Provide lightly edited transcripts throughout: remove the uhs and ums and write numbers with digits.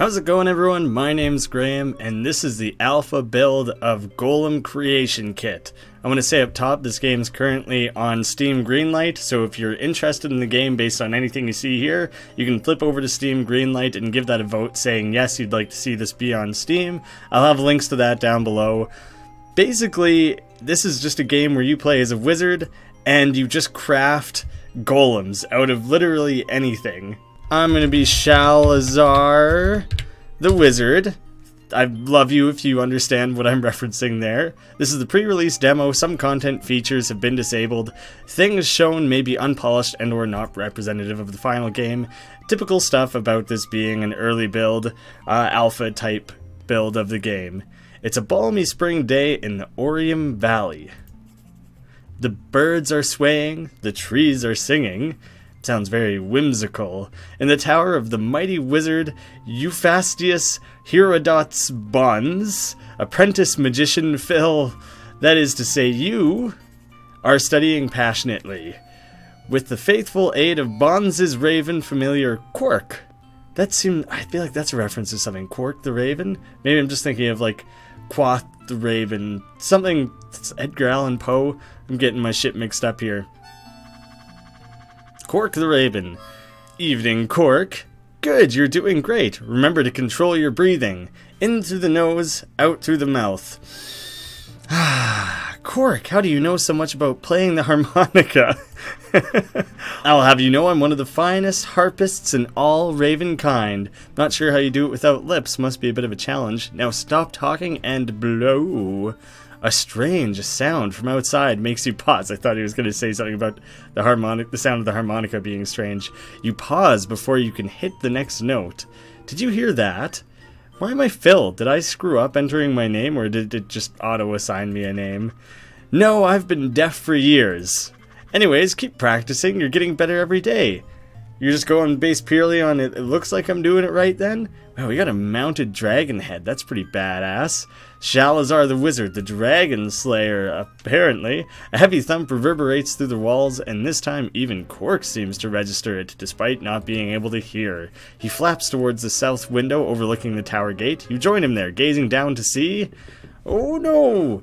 How's it going, everyone? My name's Graeme, and this is the alpha build of Golem Creation Kit. I want to say up top, this game's currently on Steam Greenlight, so if you're interested in the game based on anything you see here, you can flip over to Steam Greenlight and give that a vote saying yes, you'd like to see this be on Steam. I'll have links to that down below. Basically, this is just a game where you play as a wizard, and you just craft golems out of literally anything. I'm going to be Shalazar, the wizard. I love you if you understand what I'm referencing there. This is the pre-release demo. Some content features have been disabled. Things shown may be unpolished and or not representative of the final game. Typical stuff about this being an early build, alpha type build of the game. It's a balmy spring day in the Orium Valley. The birds are swaying, the trees are singing. Sounds very whimsical. In the tower of the mighty wizard Euphastus Herodotus Bons, apprentice magician Phil, that is to say you, are studying passionately. With the faithful aid of Bons' raven familiar Quirk. I feel like that's a reference to something. Quirk the Raven? Maybe I'm just thinking of like Quoth the Raven. Something, Edgar Allan Poe. I'm getting my shit mixed up here. Quirk the Raven. Evening, Quirk. Good, you're doing great. Remember to control your breathing. In through the nose, out through the mouth. Ah, Quirk, how do you know so much about playing the harmonica? I'll have you know I'm one of the finest harpists in all raven kind. Not sure how you do it without lips. Must be a bit of a challenge. Now stop talking and blow. A strange sound from outside makes you pause. I thought he was going to say something about the sound of the harmonica being strange. You pause before you can hit the next note. Did you hear that? Why am I Phil? Did I screw up entering my name, or did it just auto-assign me a name? No, I've been deaf for years. Anyways, keep practicing. You're getting better every day. You're just going based purely on it looks like I'm doing it right then? Wow, we got a mounted dragon head. That's pretty badass. Shalazar the wizard, the dragon slayer, apparently. A heavy thump reverberates through the walls, and this time even Quirk seems to register it, despite not being able to hear. He flaps towards the south window overlooking the tower gate. You join him there, gazing down to see... Oh no!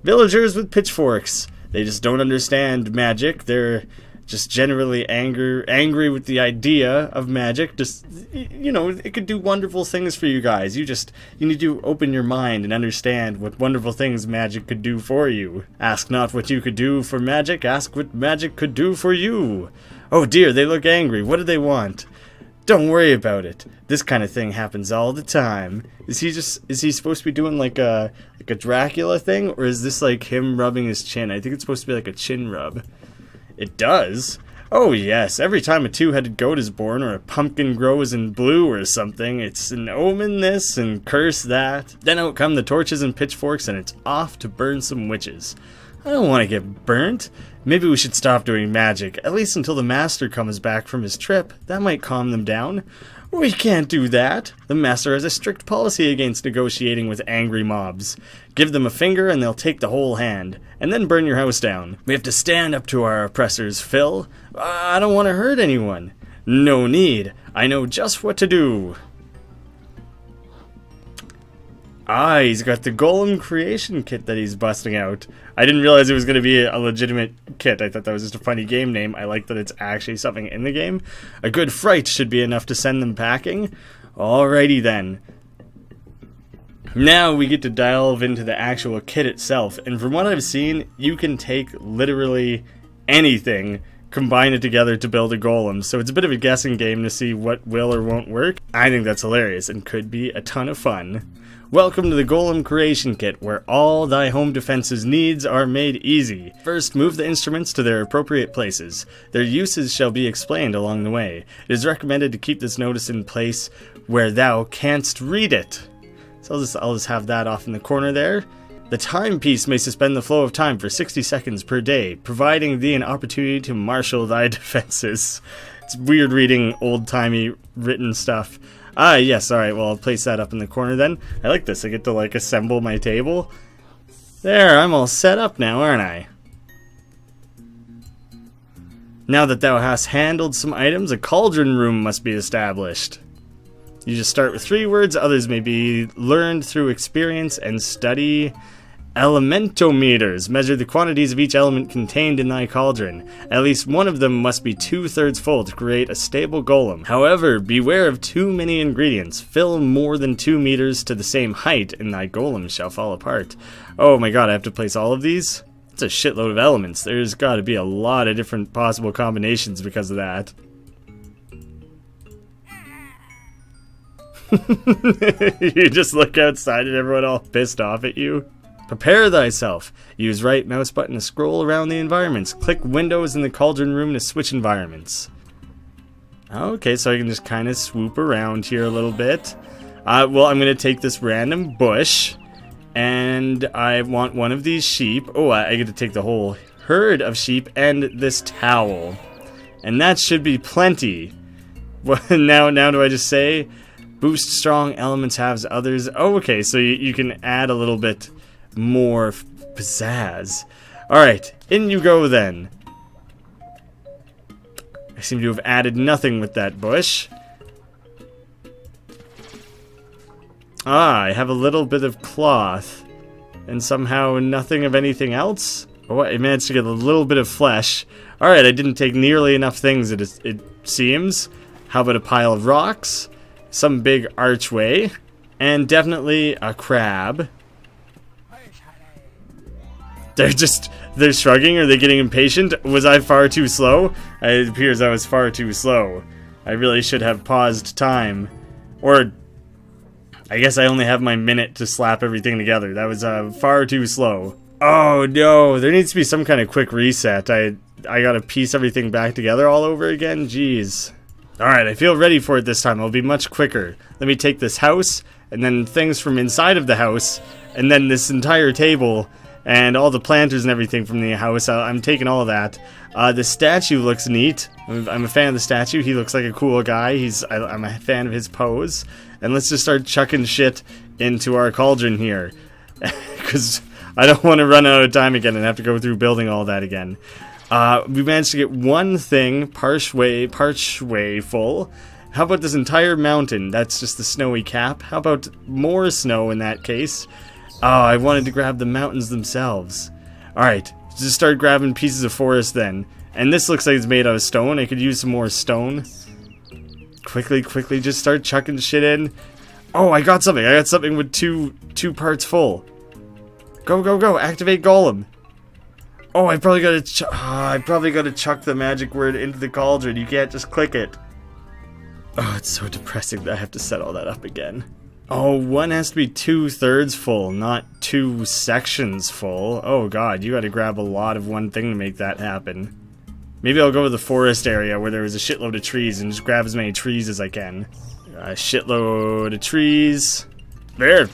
Villagers with pitchforks. They just don't understand magic. They're just generally angry with the idea of magic. Just, you know, it could do wonderful things for you guys. You need to open your mind and understand what wonderful things magic could do for you. Ask not what you could do for magic, ask what magic could do for you. Oh dear, they look angry. What do they want? Don't worry about it. This kind of thing happens all the time. Is he supposed to be doing like a Dracula thing, or is this like him rubbing his chin? I think it's supposed to be like a chin rub. It does? Oh yes, every time a two-headed goat is born or a pumpkin grows in blue or something, it's an omen this and curse that. Then out come the torches and pitchforks and it's off to burn some witches. I don't want to get burnt. Maybe we should stop doing magic, at least until the master comes back from his trip. That might calm them down. We can't do that. The master has a strict policy against negotiating with angry mobs. Give them a finger and they'll take the whole hand, and then burn your house down. We have to stand up to our oppressors, Phil. I don't want to hurt anyone. No need. I know just what to do. Ah, he's got the Golem Creation Kit that he's busting out. I didn't realize it was going to be a legitimate kit. I thought that was just a funny game name. I like that it's actually something in the game. A good fright should be enough to send them packing. Alrighty then. Now we get to delve into the actual kit itself. And from what I've seen, you can take literally anything, combine it together to build a golem. So it's a bit of a guessing game to see what will or won't work. I think that's hilarious and could be a ton of fun. Welcome to the Golem Creation Kit, where all thy home defense's needs are made easy. First, move the instruments to their appropriate places. Their uses shall be explained along the way. It is recommended to keep this notice in place where thou canst read it. So I'll just have that off in the corner there. The timepiece may suspend the flow of time for 60 seconds per day, providing thee an opportunity to marshal thy defenses. It's weird reading old-timey written stuff. Ah, yes, alright, well, I'll place that up in the corner then. I like this, I get to, like, assemble my table. There, I'm all set up now, aren't I? Now that thou hast handled some items, a cauldron room must be established. You just start with 3 words. Others may be learned through experience and study. Elementometers measure the quantities of each element contained in thy cauldron. At least one of them must be 2/3 full to create a stable golem. However, beware of too many ingredients. Fill more than 2 meters to the same height, and thy golem shall fall apart. Oh my god, I have to place all of these? It's a shitload of elements. There's got to be a lot of different possible combinations because of that. You just look outside and everyone all pissed off at you. Prepare thyself. Use right mouse button to scroll around the environments. Click Windows in the cauldron room to switch environments. Okay, so I can just kind of swoop around here a little bit. Well, I'm going to take this random bush, and I want one of these sheep. Oh, I get to take the whole herd of sheep and this towel. And that should be plenty. Well, now do I just say, boost strong elements halves others? Oh, okay, so you can add a little bit more pizzazz. Alright, in you go then. I seem to have added nothing with that bush. I have a little bit of cloth, and somehow nothing of anything else? Oh, I managed to get a little bit of flesh. Alright, I didn't take nearly enough things, it seems. How about a pile of rocks? Some big archway. And definitely a crab. They're shrugging. Are they getting impatient? Was I far too slow? It appears I was far too slow. I really should have paused time. Or, I guess I only have my minute to slap everything together. That was far too slow. Oh no, there needs to be some kind of quick reset. I gotta piece everything back together all over again? Jeez. Alright, I feel ready for it this time. I'll be much quicker. Let me take this house, and then things from inside of the house, and then this entire table, and all the planters and everything from the house. I'm taking all of that. The statue looks neat. I'm a fan of the statue. He looks like a cool guy. I'm a fan of his pose. And let's just start chucking shit into our cauldron here. Because I don't want to run out of time again and have to go through building all that again. We managed to get one thing partially full. How about this entire mountain? That's just the snowy cap. How about more snow in that case? Oh, I wanted to grab the mountains themselves. Alright, just start grabbing pieces of forest then. And this looks like it's made out of stone. I could use some more stone. Quickly, just start chucking shit in. Oh, I got something. I got something with two parts full. Go. Activate Golem. Oh, I probably got to chuck the magic word into the cauldron. You can't just click it. Oh, it's so depressing that I have to set all that up again. Oh, one has to be 2/3 full, not 2 sections full. Oh god, you gotta grab a lot of one thing to make that happen. Maybe I'll go to the forest area where there was a shitload of trees and just grab as many trees as I can. A shitload of trees. There!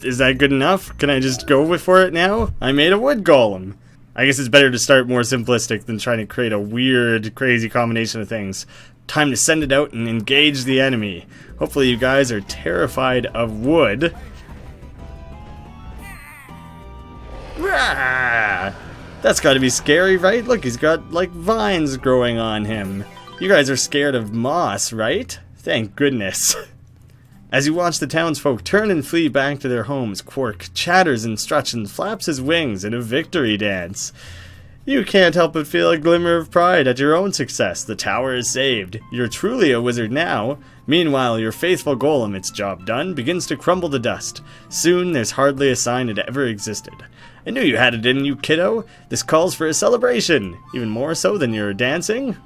Is that good enough? Can I just go for it now? I made a wood golem. I guess it's better to start more simplistic than trying to create a weird, crazy combination of things. Time to send it out and engage the enemy. Hopefully you guys are terrified of wood. Rah! That's gotta be scary, right? Look, he's got, like, vines growing on him. You guys are scared of moss, right? Thank goodness. As you watch the townsfolk turn and flee back to their homes, Quark chatters and struts and flaps his wings in a victory dance. You can't help but feel a glimmer of pride at your own success. The tower is saved. You're truly a wizard now. Meanwhile, your faithful golem, its job done, begins to crumble to dust. Soon, there's hardly a sign it ever existed. I knew you had it in you, kiddo. This calls for a celebration. Even more so than your dancing.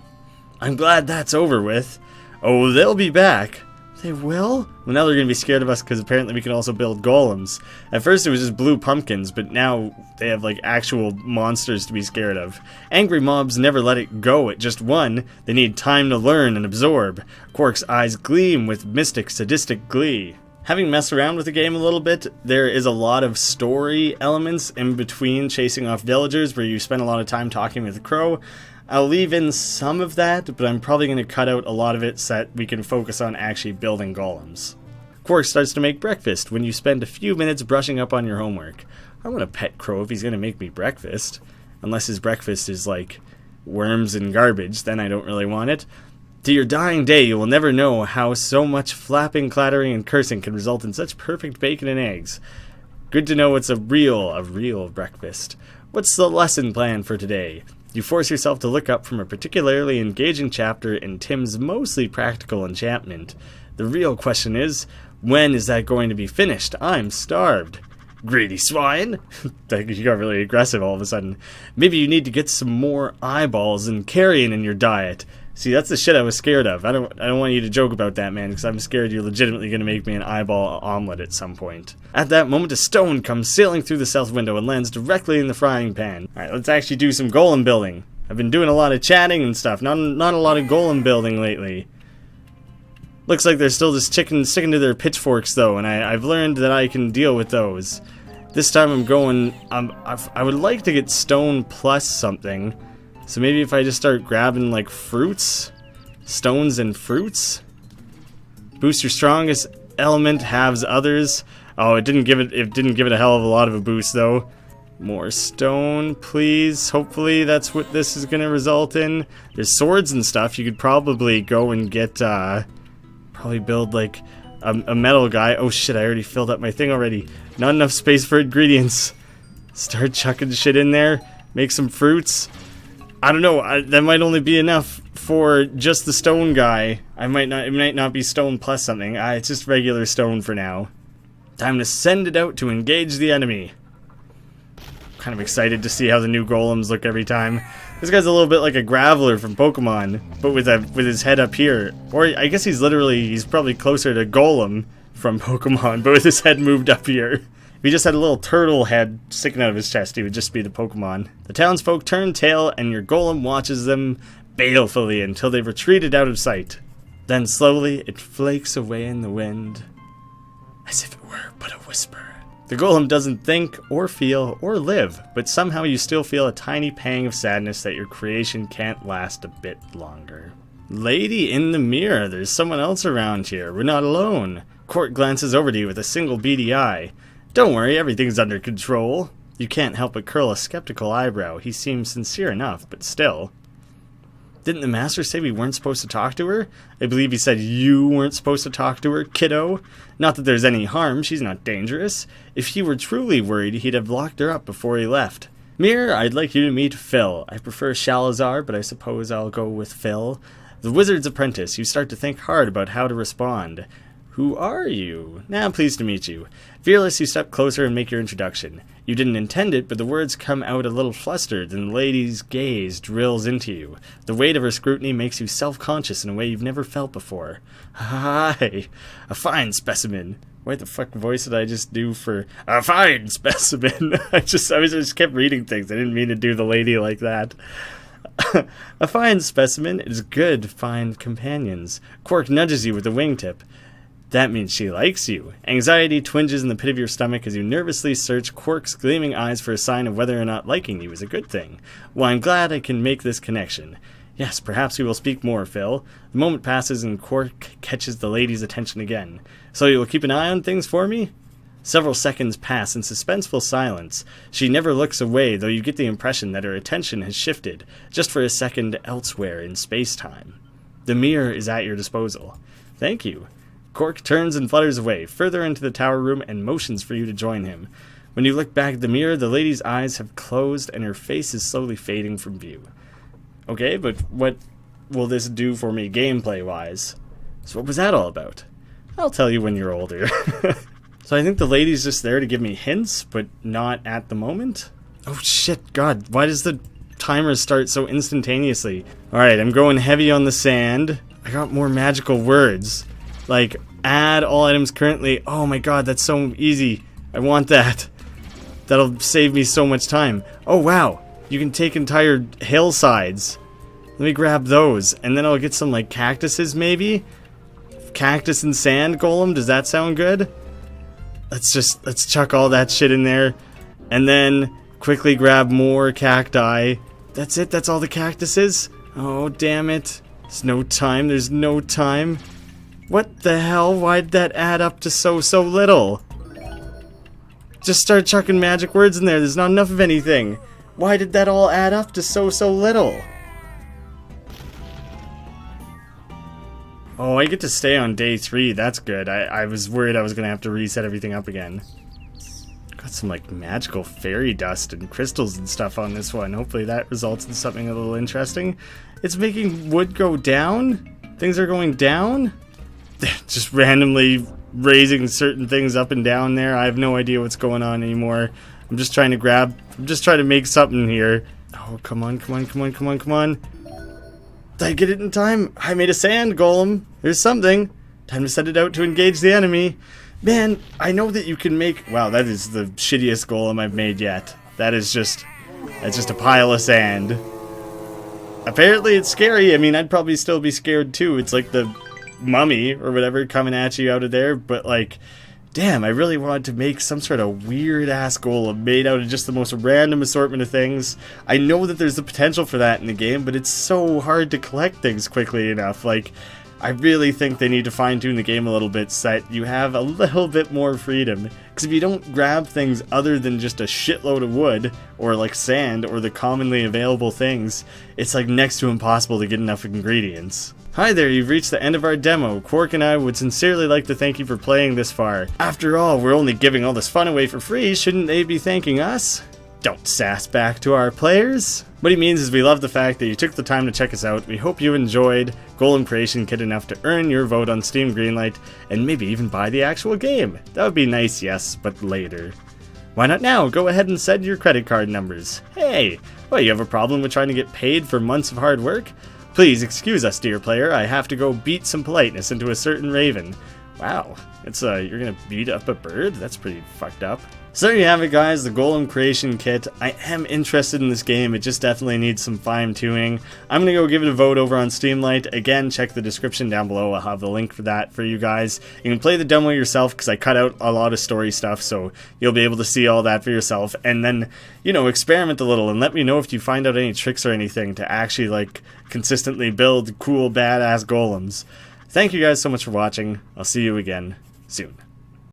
I'm glad that's over with. Oh, they'll be back. They will? Well, now they're going to be scared of us because apparently we can also build golems. At first it was just blue pumpkins, but now they have like actual monsters to be scared of. Angry mobs never let it go at just one. They need time to learn and absorb. Quark's eyes gleam with mystic, sadistic glee. Having messed around with the game a little bit, there is a lot of story elements in between chasing off villagers where you spend a lot of time talking with the crow. I'll leave in some of that, but I'm probably going to cut out a lot of it so that we can focus on actually building golems. Quark starts to make breakfast when you spend a few minutes brushing up on your homework. I want to pet Crow if he's going to make me breakfast. Unless his breakfast is like worms and garbage, then I don't really want it. To your dying day, you will never know how so much flapping, clattering, and cursing can result in such perfect bacon and eggs. Good to know it's a real breakfast. What's the lesson plan for today? You force yourself to look up from a particularly engaging chapter in Tim's mostly practical enchantment. The real question is, when is that going to be finished? I'm starved. Greedy swine! You got really aggressive all of a sudden. Maybe you need to get some more eyeballs and carrion in your diet. See, that's the shit I was scared of. I don't want you to joke about that, man, because I'm scared you're legitimately going to make me an eyeball omelet at some point. At that moment, a stone comes sailing through the south window and lands directly in the frying pan. Alright, let's actually do some golem building. I've been doing a lot of chatting and stuff, not a lot of golem building lately. Looks like they're still just sticking to their pitchforks, though, and I've learned that I can deal with those. This time I'm going... I would like to get stone plus something. So maybe if I just start grabbing, like, fruits? Stones and fruits? Boost your strongest element, halves others. Oh, it didn't give it a hell of a lot of a boost, though. More stone, please. Hopefully that's what this is going to result in. There's swords and stuff. You could probably go and get, probably build like a metal guy. Oh shit, I already filled up my thing already. Not enough space for ingredients. Start chucking shit in there. Make some fruits. I don't know, that might only be enough for just the stone guy. It might not be stone plus something. It's just regular stone for now. Time to send it out to engage the enemy. Kind of excited to see how the new golems look every time. This guy's a little bit like a graveler from Pokemon, but with his head up here. Or I guess he's probably closer to Golem from Pokemon, but with his head moved up here. If he just had a little turtle head sticking out of his chest, he would just be the Pokemon. The townsfolk turn tail, and your golem watches them balefully until they've retreated out of sight. Then slowly, it flakes away in the wind, as if it were but a whisper. The golem doesn't think, or feel, or live, but somehow you still feel a tiny pang of sadness that your creation can't last a bit longer. Lady in the mirror, there's someone else around here. We're not alone. Court glances over to you with a single beady eye. Don't worry, everything's under control. You can't help but curl a skeptical eyebrow. He seems sincere enough, but still. Didn't the master say we weren't supposed to talk to her? I believe he said you weren't supposed to talk to her, kiddo. Not that there's any harm, she's not dangerous. If he were truly worried, he'd have locked her up before he left. Mirror, I'd like you to meet Phil. I prefer Shalazar, but I suppose I'll go with Phil. The wizard's apprentice. You start to think hard about how to respond. Who are you? Pleased to meet you. Fearless, you step closer and make your introduction. You didn't intend it, but the words come out a little flustered, and the lady's gaze drills into you. The weight of her scrutiny makes you self-conscious in a way you've never felt before. Hi, a fine specimen. What the fuck voice did I just do for a fine specimen? I just kept reading things. I didn't mean to do the lady like that. A fine specimen. It is good to find companions. Quark nudges you with a wingtip. That means she likes you. Anxiety twinges in the pit of your stomach as you nervously search Quark's gleaming eyes for a sign of whether or not liking you is a good thing. Well, I'm glad I can make this connection. Yes, perhaps we will speak more, Phil. The moment passes and Quark catches the lady's attention again. So you will keep an eye on things for me? Several seconds pass in suspenseful silence. She never looks away, though you get the impression that her attention has shifted, just for a second, elsewhere in space-time. The mirror is at your disposal. Thank you. Quark turns and flutters away, further into the tower room, and motions for you to join him. When you look back at the mirror, the lady's eyes have closed and her face is slowly fading from view. Okay, but what will this do for me gameplay-wise? So what was that all about? I'll tell you when you're older. So I think the lady's just there to give me hints, but not at the moment? Oh shit, God, why does the timer start so instantaneously? Alright, I'm going heavy on the sand. I got more magical words. Like, add all items currently. Oh my god, that's so easy. I want that. That'll save me so much time. Oh wow, you can take entire hillsides. Let me grab those, and then I'll get some, like, cactuses maybe? Cactus and sand golem, does that sound good? Let's chuck all that shit in there. And then quickly grab more cacti. That's it? That's all the cactuses? Oh, damn it. There's no time. What the hell? Why did that add up to so little? Just start chucking magic words in there. There's not enough of anything. Why did that all add up to so little? Oh, I get to stay on day 3. That's good. I was worried I was going to have to reset everything up again. Got some, like, magical fairy dust and crystals and stuff on this one. Hopefully that results in something a little interesting. It's making wood go down? Things are going down? Just randomly raising certain things up and down there. I have no idea what's going on anymore. I'm just trying to make something here. Oh, come on, come on, come on, come on, come on. Did I get it in time? I made a sand golem. There's something. Time to send it out to engage the enemy. Man, I know that you can make... Wow, that is the shittiest golem I've made yet. That's just a pile of sand. Apparently it's scary. I mean, I'd probably still be scared too. It's like the mummy or whatever coming at you out of there. But like, damn, I really wanted to make some sort of weird-ass golem made out of just the most random assortment of things. I know that there's the potential for that in the game, but it's so hard to collect things quickly enough. Like, I really think they need to fine-tune the game a little bit so that you have a little bit more freedom. Because if you don't grab things other than just a shitload of wood, or like sand, or the commonly available things, it's like next to impossible to get enough ingredients. Hi there, you've reached the end of our demo. Quark and I would sincerely like to thank you for playing this far. After all, we're only giving all this fun away for free, shouldn't they be thanking us? Don't sass back to our players. What he means is we love the fact that you took the time to check us out. We hope you enjoyed Golem Creation Kit enough to earn your vote on Steam Greenlight, and maybe even buy the actual game. That would be nice, yes, but later. Why not now? Go ahead and send your credit card numbers. Hey, what, you have a problem with trying to get paid for months of hard work? Please excuse us, dear player. I have to go beat some politeness into a certain raven. Wow, it's you're gonna beat up a bird? That's pretty fucked up. So there you have it, guys, the Golem Creation Kit. I am interested in this game. It just definitely needs some fine-tuning. I'm going to go give it a vote over on Steamlight. Again, check the description down below. I'll have the link for that for you guys. You can play the demo yourself because I cut out a lot of story stuff, so you'll be able to see all that for yourself. And then, you know, experiment a little and let me know if you find out any tricks or anything to actually, like, consistently build cool, badass golems. Thank you guys so much for watching. I'll see you again soon.